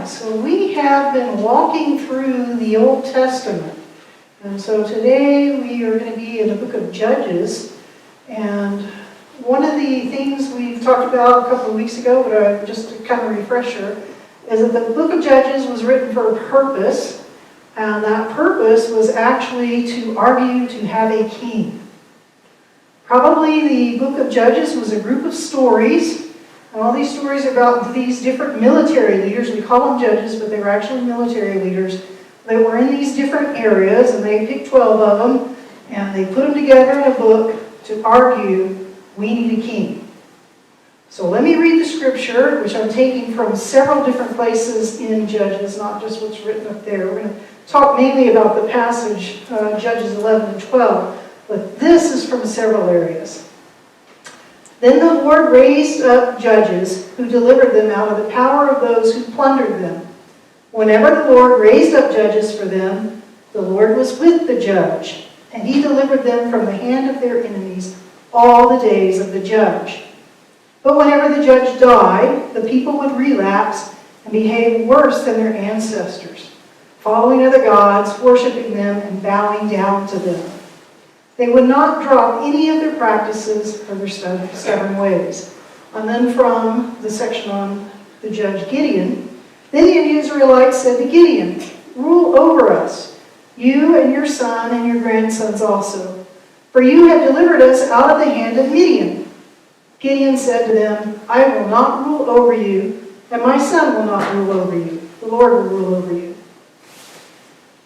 so we have been walking through the Old Testament. And so today we are going to be in the book of Judges. And one of the things we've talked about a couple of weeks ago, but just a kind of refresher, is that the book of Judges was written for a purpose. And that purpose was actually to argue to have a king. Probably the book of Judges was a group of stories. And all these stories are about these different military leaders. We call them judges, but they were actually military leaders. They were in these different areas, and they picked 12 of them, and they put them together in a book to argue, we need a king. So let me read the scripture, which I'm taking from several different places in Judges, not just what's written up there. We're going to talk mainly about the passage, Judges 11 and 12, but this is from several areas. Then the Lord raised up judges who delivered them out of the power of those who plundered them. Whenever the Lord raised up judges for them, the Lord was with the judge, and he delivered them from the hand of their enemies all the days of the judge. But whenever the judge died, the people would relapse and behave worse than their ancestors, following other gods, worshiping them, and bowing down to them. They would not drop any of their practices or their stubborn ways. And then from the section on the judge Gideon, then the Israelites said to Gideon, rule over us, you and your son and your grandsons also, for you have delivered us out of the hand of Midian. Gideon said to them, I will not rule over you, and my son will not rule over you. The Lord will rule over you.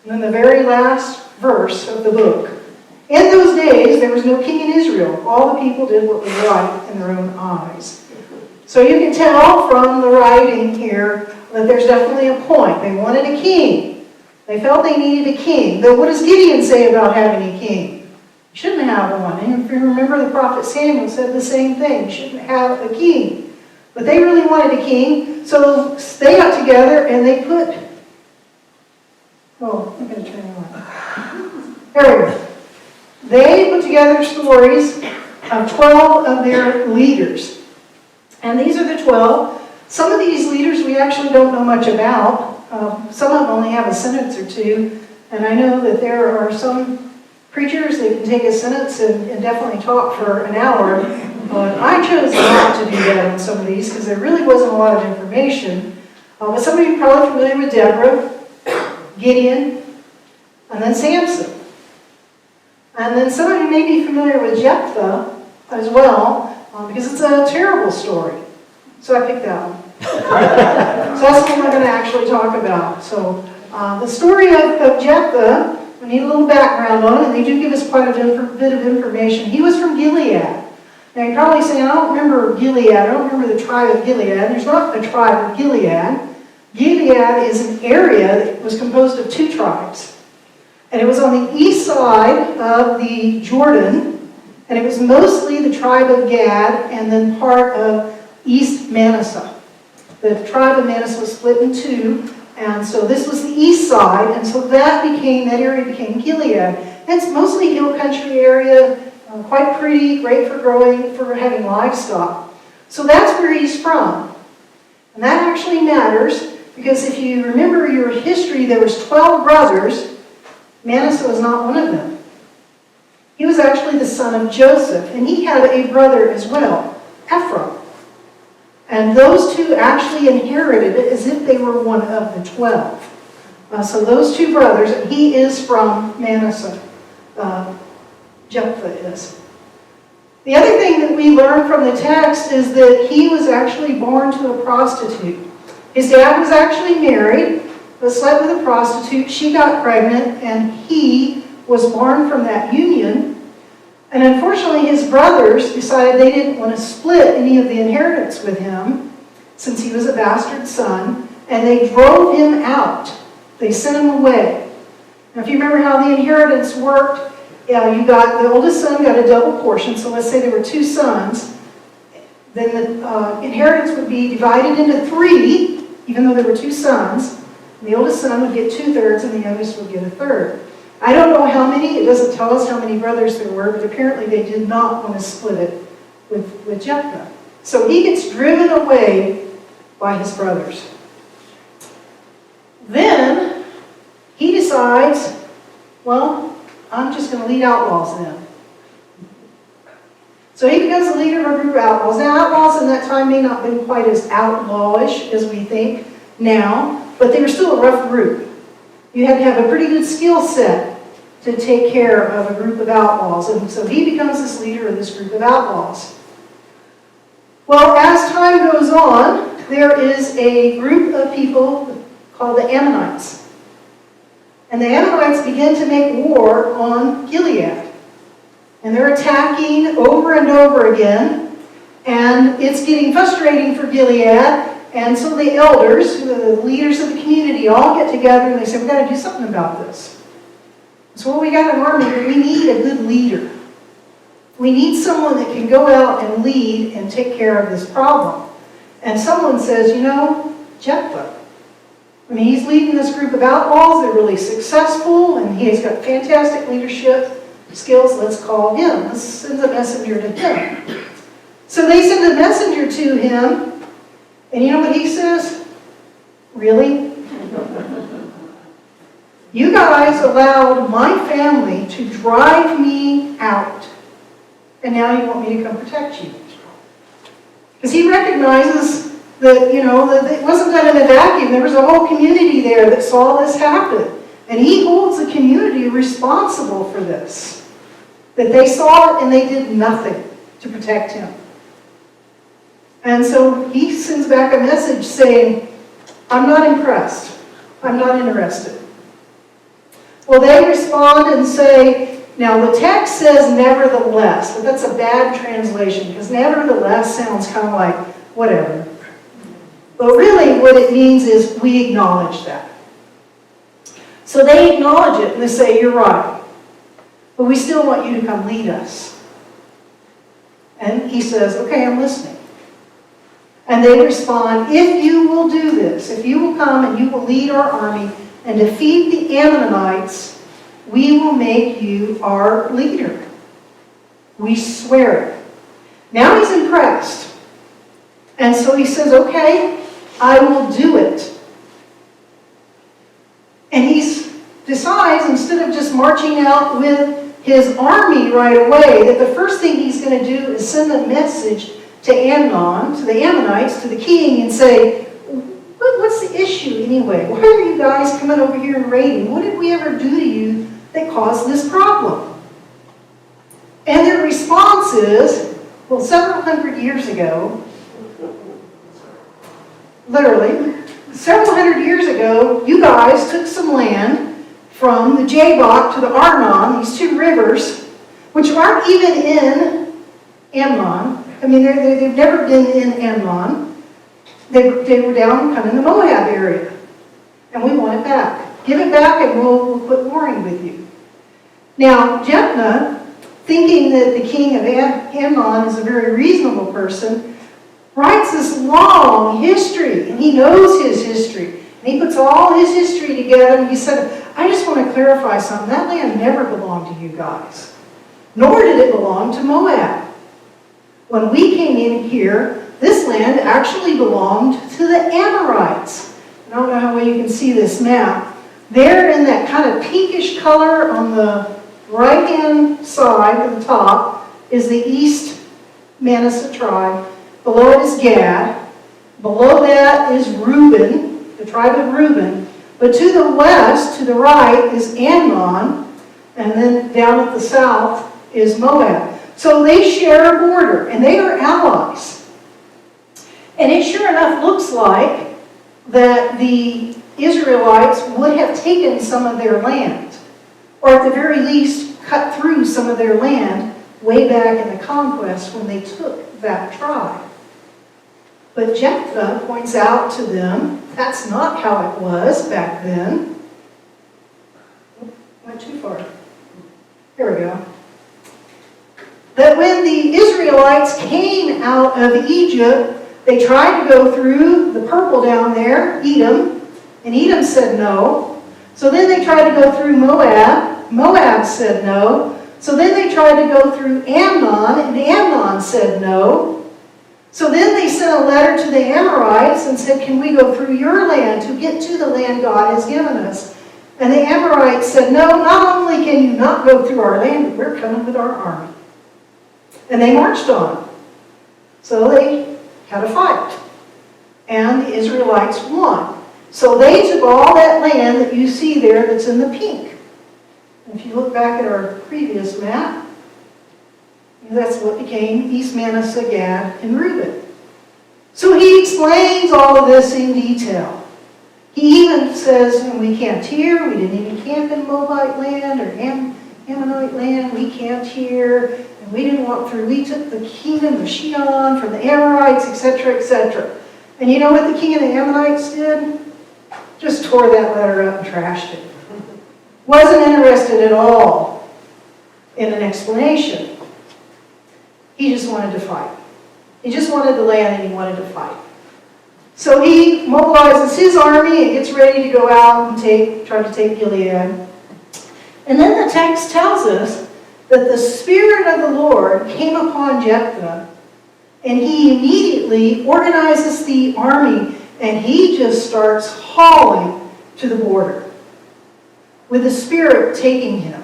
And then the very last verse of the book. In those days, there was no king in Israel. All the people did what was right in their own eyes. So you can tell from the writing here that there's definitely a point. They wanted a king. They felt they needed a king. Though what does Gideon say about having a king? You shouldn't have one. And if you remember, the prophet Samuel said the same thing. You shouldn't have a king. But they really wanted a king. So they got together and they put... Oh, I'm going to turn it on. There we go. They put together stories of 12 of their leaders. And these are the 12. Some of these leaders we actually don't know much about. Some of them only have a sentence or two. And I know that there are some preachers that can take a sentence and definitely talk for an hour. But I chose not to do that on some of these because there really wasn't a lot of information. But some of you are probably familiar with Deborah, Gideon, and then Samson. And then some of you may be familiar with Jephthah as well, because it's a terrible story. So I picked that one. So that's what we're going to actually talk about. So the story of Jephthah, we need a little background on it, and they do give us quite a bit of information. He was from Gilead. Now you're probably saying, I don't remember Gilead, I don't remember the tribe of Gilead. There's not a tribe of Gilead. Gilead is an area that was composed of two tribes. And it was on the east side of the Jordan, and it was mostly the tribe of Gad and then part of East Manasseh. The tribe of Manasseh was split in two, and so this was the east side, and so that area became Gilead. And it's mostly hill country area, quite pretty, great for growing, for having livestock. So that's where he's from. And that actually matters, because if you remember your history, there was 12 brothers. Manasseh was not one of them. He was actually the son of Joseph, and he had a brother as well, Ephraim. And those two actually inherited it as if they were one of the 12. So those two brothers, and he is from Manasseh, Jephthah is. The other thing that we learn from the text is that he was actually born to a prostitute. His dad was actually married, but slept with a prostitute. She got pregnant, and he was born from that union. And unfortunately, his brothers decided they didn't want to split any of the inheritance with him, since he was a bastard son, and they drove him out. They sent him away. Now, if you remember how the inheritance worked, the oldest son got a double portion. So let's say there were two sons. Then the inheritance would be divided into three, even though there were two sons. The oldest son would get 2/3 and the youngest would get 1/3. I don't know how many, it doesn't tell us how many brothers there were, but apparently they did not want to split it with Jephthah. So he gets driven away by his brothers. Then he decides, well, I'm just going to lead outlaws then. So he becomes the leader of a group of outlaws. Now, outlaws in that time may not have been quite as outlawish as we think now, but they were still a rough group. You had to have a pretty good skill set to take care of a group of outlaws. And so he becomes this leader of this group of outlaws. Well, as time goes on, there is a group of people called the Ammonites. And the Ammonites begin to make war on Gilead. And they're attacking over and over again. And it's getting frustrating for Gilead. And so the elders, the leaders of the community, all get together and they say, we've got to do something about this. So we got an army, but we need a good leader. We need someone that can go out and lead and take care of this problem. And someone says, you know, Jephthah. I mean, he's leading this group of outlaws. They're really successful, and he's got fantastic leadership skills. Let's call him. Let's send a messenger to him. So they send a messenger to him, and you know what he says? Really? You guys allowed my family to drive me out, and now you want me to come protect you. Because he recognizes that, you know, that it wasn't done in a vacuum. There was a whole community there that saw this happen. And he holds the community responsible for this. That they saw it and they did nothing to protect him. And so he sends back a message saying, I'm not impressed. I'm not interested. Well, they respond and say, now the text says nevertheless, but that's a bad translation because nevertheless sounds kind of like whatever. But really what it means is we acknowledge that. So they acknowledge it and they say, you're right, but we still want you to come lead us. And he says, okay, I'm listening. And they respond, if you will do this, if you will come and you will lead our army and defeat the Ammonites, we will make you our leader. We swear it. Now he's impressed. And so he says, okay, I will do it. And he decides, instead of just marching out with his army right away, that the first thing he's going to do is send a message to Amnon, to the Ammonites, to the king, and say, what's the issue anyway? Why are you guys coming over here and raiding? What did we ever do to you that caused this problem? And their response is, well, several hundred years ago, literally, several hundred years ago, you guys took some land from the Jabbok to the Arnon, these two rivers, which aren't even in Ammon. I mean, they've never been in Ammon. They were down kind of in the Moab area. And we want it back. Give it back and we'll quit warring with you. Now, Jephthah, thinking that the king of Ammon is a very reasonable person, writes this long history, and he knows his history. And he puts all his history together, and he said, I just want to clarify something. That land never belonged to you guys, nor did it belong to Moab. When we came in here, this land actually belonged to the Amorites. I don't know how well you can see this map. There in that kind of pinkish color on the right-hand side at the top is the East Manasseh tribe. Below it is Gad. Below that is Reuben, the tribe of Reuben. But to the west, to the right, is Ammon. And then down at the south is Moab. So they share a border, and they are allies. And it sure enough looks like that the Israelites would have taken some of their land, or at the very least cut through some of their land way back in the conquest when they took that tribe. But Jephthah points out to them that's not how it was back then. Went too far. Here we go. That when the Israelites came out of Egypt, they tried to go through the purple down there, Edom, and Edom said no. So then they tried to go through Moab. Moab said no. So then they tried to go through Ammon, and Ammon said no. So then they sent a letter to the Amorites and said, can we go through your land to get to the land God has given us? And the Amorites said, no, not only can you not go through our land, but we're coming with our army. And they marched on. So they had a fight. And the Israelites won. So they took all that land that you see there that's in the pink. And if you look back at our previous map, that's what became East Manasseh, Gad, and Reuben. So he explains all of this in detail. He even says, we camped here, we didn't even camp in Moabite land or Ammonite land, we camped here, and we didn't walk through, we took the kingdom of Shion from the Amorites, etc., etc. And you know what the king of the Ammonites did? Just tore that letter up and trashed it. Wasn't interested at all in an explanation. He just wanted to fight. He just wanted the land and he wanted to fight. So he mobilizes his army and gets ready to go out and try to take Gilead. And then the text tells us that the Spirit of the Lord came upon Jephthah, and he immediately organizes the army and he just starts hauling to the border with the Spirit taking him.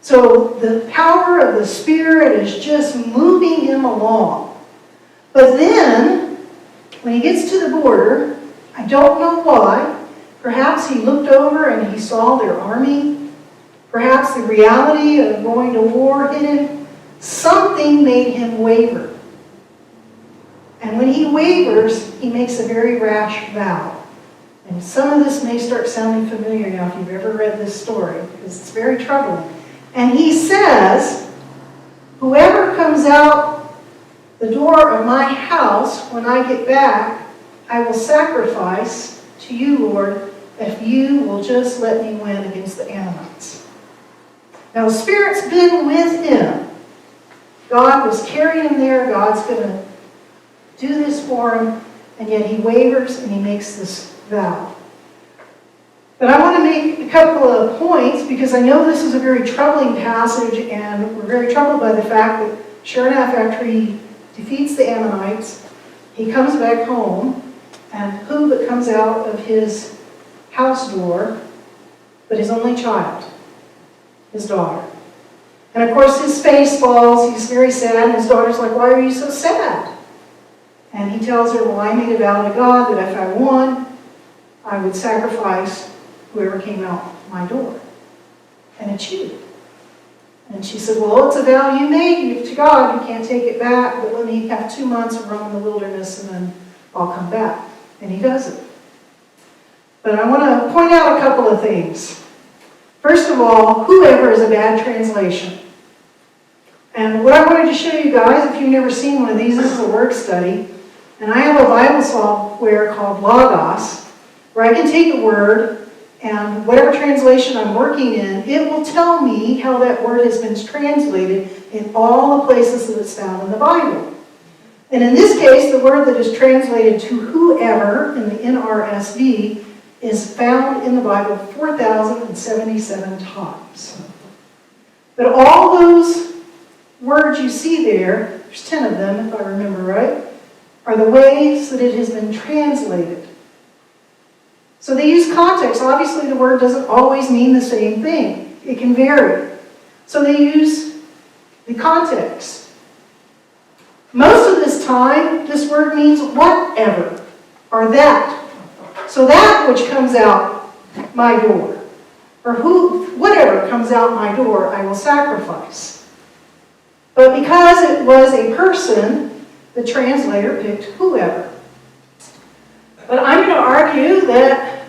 So the power of the Spirit is just moving him along. But then, when he gets to the border, I don't know why, perhaps he looked over and he saw their army. Perhaps the reality of going to war hit him. Something made him waver. And when he wavers, he makes a very rash vow. And some of this may start sounding familiar now if you've ever read this story, because it's very troubling. And he says, whoever comes out the door of my house when I get back, I will sacrifice to you, Lord, if you will just let me win against the Ammonites. Now the Spirit's been with him. God was carrying him there. God's going to do this for him. And yet he wavers and he makes this vow. But I want to make a couple of points because I know this is a very troubling passage and we're very troubled by the fact that sure enough, after he defeats the Ammonites, he comes back home and who but comes out of his house door but his only child, his daughter. And of course his face falls, he's very sad, and his daughter's like, why are you so sad? And he tells her, well, I made a vow to God that if I won, I would sacrifice whoever came out my door. And it's you. And she said, well, it's a vow you made to God. You can't take it back, but let me have 2 months of roam in the wilderness and then I'll come back. And he does it. But I want to point out a couple of things. First of all, whoever is a bad translation. And what I wanted to show you guys, if you've never seen one of these, this is a word study. And I have a Bible software called Logos, where I can take a word and whatever translation I'm working in, it will tell me how that word has been translated in all the places that it's found in the Bible. And in this case, the word that is translated to whoever in the NRSV is found in the Bible 4,077 times. But all those words you see there, there's 10 of them if I remember right, are the ways that it has been translated. So they use context. Obviously the word doesn't always mean the same thing. It can vary. So they use the context. Most of this time, this word means whatever, or that. So that which comes out my door, or whatever comes out my door, I will sacrifice. But because it was a person, the translator picked whoever. But I'm going to argue that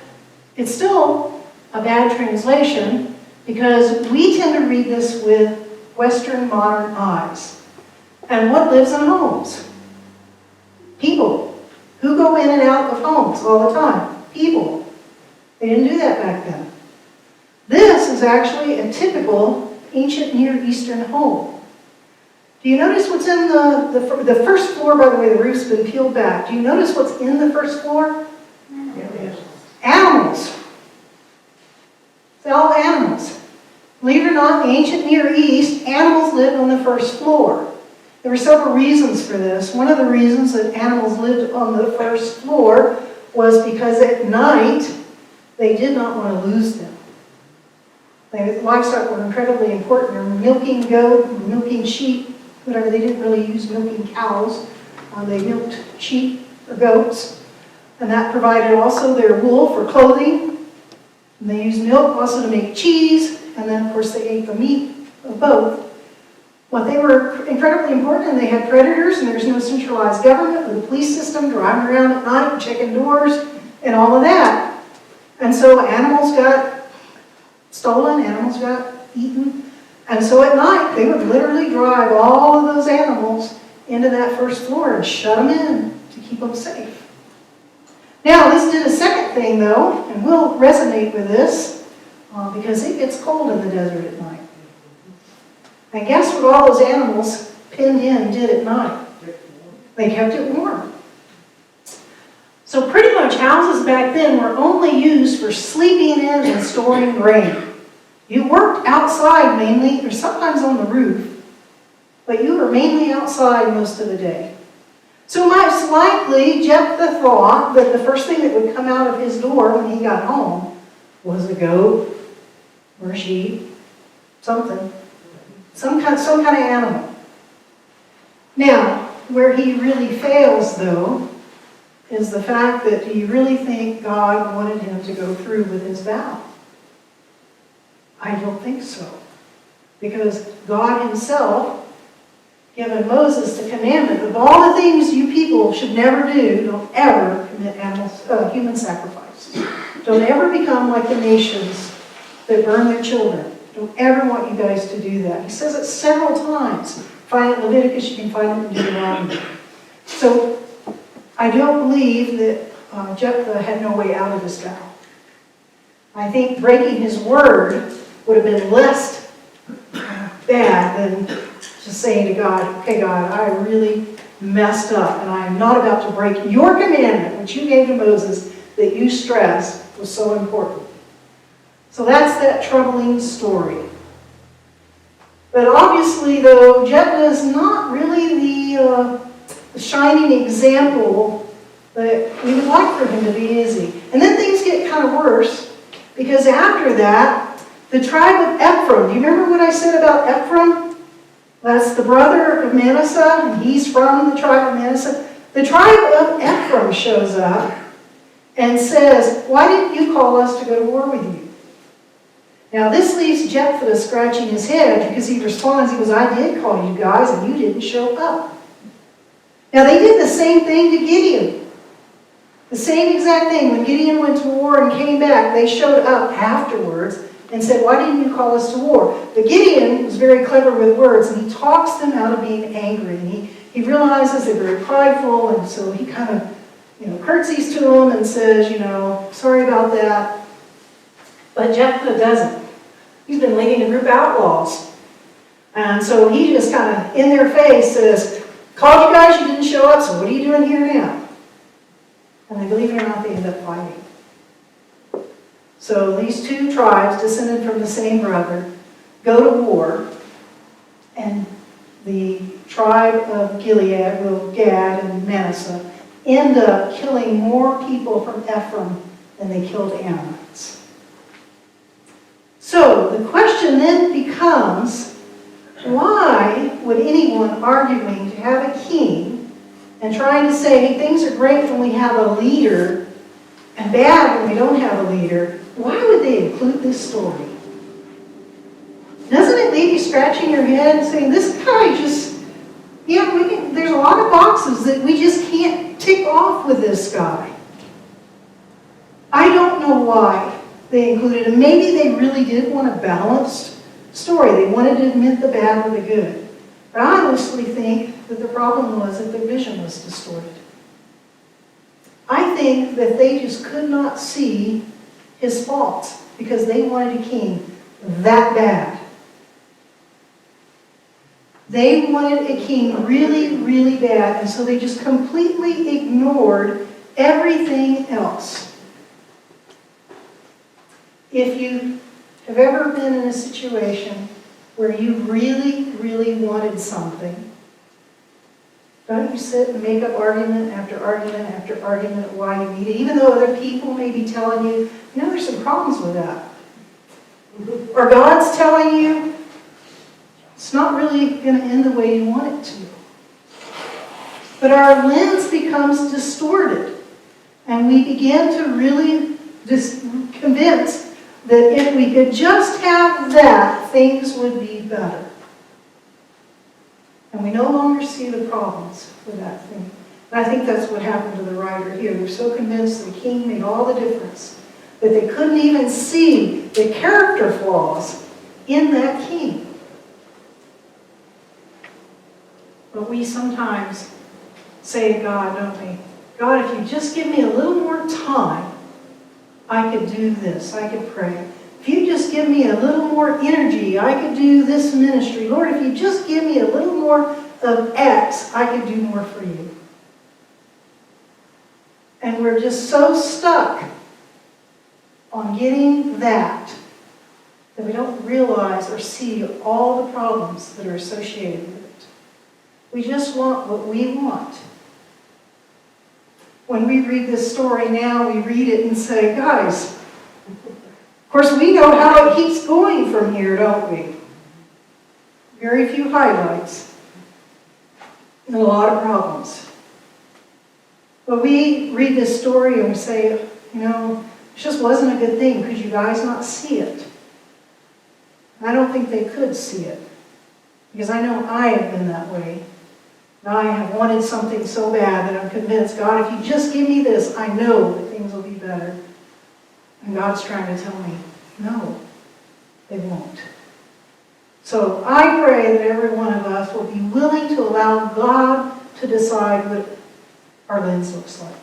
it's still a bad translation because we tend to read this with Western modern eyes. And what lives in homes? People. Who go in and out of homes all the time? People. They didn't do that back then. This is actually a typical ancient Near Eastern home. Do you notice what's in the first floor? By the way, the roof's been peeled back. Do you notice what's in the first floor? Animals. It's all animals. Believe it or not, in the ancient Near East, animals lived on the first floor. There were several reasons for this. One of the reasons that animals lived on the first floor was because at night they did not want to lose them. Livestock were incredibly important. They were milking goat, milking sheep, whatever. They didn't really use milking cows. They milked sheep or goats. And that provided also their wool for clothing. And they used milk also to make cheese. And then, of course, they ate the meat of both. But they were incredibly important, and they had predators, and there's no centralized government with a police system driving around at night, checking doors, and all of that. And so animals got stolen, animals got eaten. And so at night, they would literally drive all of those animals into that first floor and shut them in to keep them safe. Now, this did a second thing, though, and we'll resonate with this, because it gets cold in the desert at night. And guess what all those animals pinned in did at night? They kept it warm. So pretty much houses back then were only used for sleeping in and storing grain. You worked outside mainly, or sometimes on the roof, but you were mainly outside most of the day. So most likely, Jephthah thought that the first thing that would come out of his door when he got home was a goat or a sheep, something. Some kind of animal. Now, where he really fails, though, is the fact that do you really think God wanted him to go through with his vow? I don't think so. Because God himself, given Moses the commandment of all the things you people should never do, don't ever commit human sacrifice. Don't ever become like the nations that burn their children. Don't ever want you guys to do that. He says it several times. Find it in Leviticus, you can find it in Deuteronomy. So I don't believe that Jephthah had no way out of this vow. I think breaking his word would have been less bad than just saying to God, okay, God, I really messed up, and I am not about to break your commandment, which you gave to Moses, that you stressed was so important. So that's that troubling story. But obviously, though, Jephthah is not really the shining example that we would like for him to be, is he? And then things get kind of worse, because after that, the tribe of Ephraim, do you remember what I said about Ephraim? That's the brother of Manasseh, and he's from the tribe of Manasseh. The tribe of Ephraim shows up and says, why didn't you call us to go to war with you? Now, this leaves Jephthah scratching his head because he responds, he goes, I did call you guys and you didn't show up. Now, they did the same thing to Gideon. The same exact thing. When Gideon went to war and came back, they showed up afterwards and said, why didn't you call us to war? But Gideon was very clever with words, and he talks them out of being angry. And he realizes they're very prideful, and so he kind of curtsies to them and says, sorry about that. But Jephthah doesn't. He's been leading a group of outlaws. And so he just kind of, in their face, says, called you guys, you didn't show up, so what are you doing here now? And believe it or not, they end up fighting. So these two tribes, descended from the same brother, go to war, and the tribe of Gilead, Gad and Manasseh, end up killing more people from Ephraim than they killed Ammonites. So the question then becomes, why would anyone arguing to have a king and trying to say, hey, things are great when we have a leader and bad when we don't have a leader, why would they include this story? Doesn't it leave you scratching your head and saying, this guy just, there's a lot of boxes that we just can't tick off with this guy. I don't know why they included him. Maybe they really did want a balanced story. They wanted to admit the bad or the good. But I honestly think that the problem was that their vision was distorted. I think that they just could not see his faults because they wanted a king that bad. They wanted a king really, really bad, and so they just completely ignored everything else. If you have ever been in a situation where you really, really wanted something, Don't you sit and make up argument after argument after argument why you need it, even though other people may be telling you, there's some problems with that. Or God's telling you, it's not really going to end the way you want it to. But our lens becomes distorted, and we begin to really convince that if we could just have that, things would be better. And we no longer see the problems with that thing. And I think that's what happened to the writer here. They're so convinced the king made all the difference that they couldn't even see the character flaws in that king. But we sometimes say to God, don't we? God, if you just give me a little more time, I could do this. I could pray. If you just give me a little more energy, I could do this ministry. Lord, if you just give me a little more of X, I could do more for you. And we're just so stuck on getting that we don't realize or see all the problems that are associated with it. We just want what we want. When we read this story now, we read it and say, guys, of course we know how it keeps going from here, don't we? Very few highlights and a lot of problems. But we read this story and we say, it just wasn't a good thing. Could you guys not see it? I don't think they could see it. Because I know I have been that way. And I have wanted something so bad that I'm convinced, God, if you just give me this, I know that things will be better. And God's trying to tell me, no, they won't. So I pray that every one of us will be willing to allow God to decide what our lens looks like.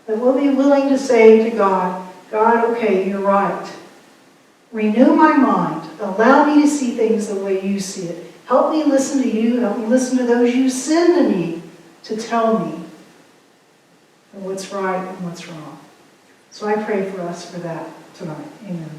That we'll be willing to say to God, God, okay, you're right. Renew my mind. Allow me to see things the way you see it. Help me listen to you. Help me listen to those you send to me to tell me what's right and what's wrong. So I pray for us for that tonight. Amen.